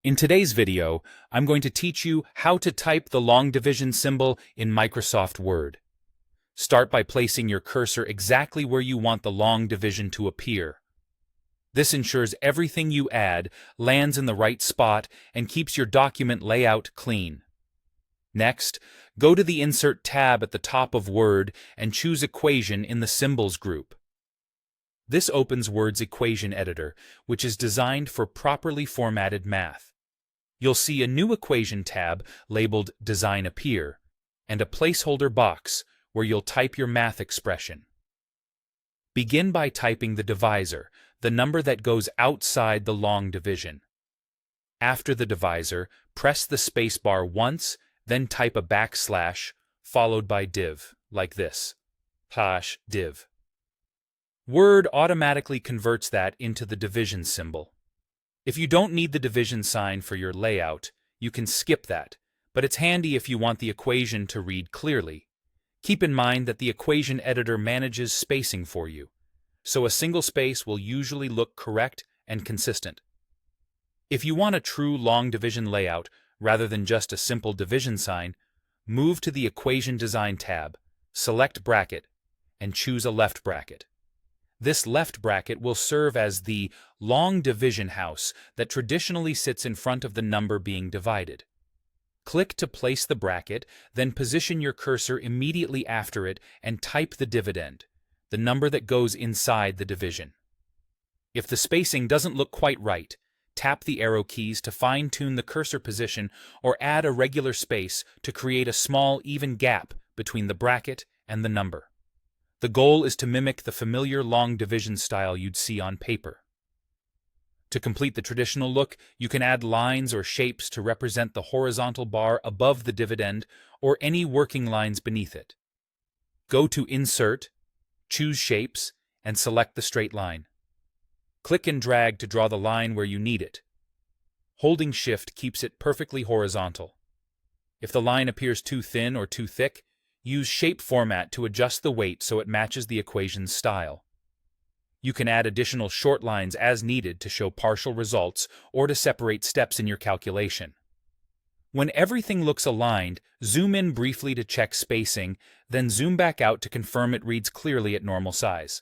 In today's video, I'm going to teach you how to type the long division symbol in Microsoft Word. Start by placing your cursor exactly where you want the long division to appear. This ensures everything you add lands in the right spot and keeps your document layout clean. Next, go to the Insert tab at the top of Word and choose Equation in the Symbols group. This opens Word's equation editor, which is designed for properly formatted math. You'll see a new equation tab labeled Design appear, and a placeholder box where you'll type your math expression. Begin by typing the divisor, the number that goes outside the long division. After the divisor, press the spacebar once, then type a backslash, followed by div, like this, /div. Word automatically converts that into the division symbol. If you don't need the division sign for your layout, you can skip that, but it's handy if you want the equation to read clearly. Keep in mind that the equation editor manages spacing for you, so a single space will usually look correct and consistent. If you want a true long division layout rather than just a simple division sign, move to the Equation Design tab, select Bracket, and choose a left bracket. This left bracket will serve as the long division house that traditionally sits in front of the number being divided. Click to place the bracket, then position your cursor immediately after it and type the dividend, the number that goes inside the division. If the spacing doesn't look quite right, tap the arrow keys to fine-tune the cursor position or add a regular space to create a small, even gap between the bracket and the number. The goal is to mimic the familiar long division style you'd see on paper. To complete the traditional look, you can add lines or shapes to represent the horizontal bar above the dividend or any working lines beneath it. Go to Insert, choose Shapes, and select the straight line. Click and drag to draw the line where you need it. Holding Shift keeps it perfectly horizontal. If the line appears too thin or too thick, use Shape Format to adjust the weight so it matches the equation's style. You can add additional short lines as needed to show partial results or to separate steps in your calculation. When everything looks aligned, zoom in briefly to check spacing, then zoom back out to confirm it reads clearly at normal size.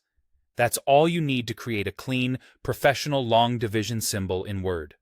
That's all you need to create a clean, professional long division symbol in Word.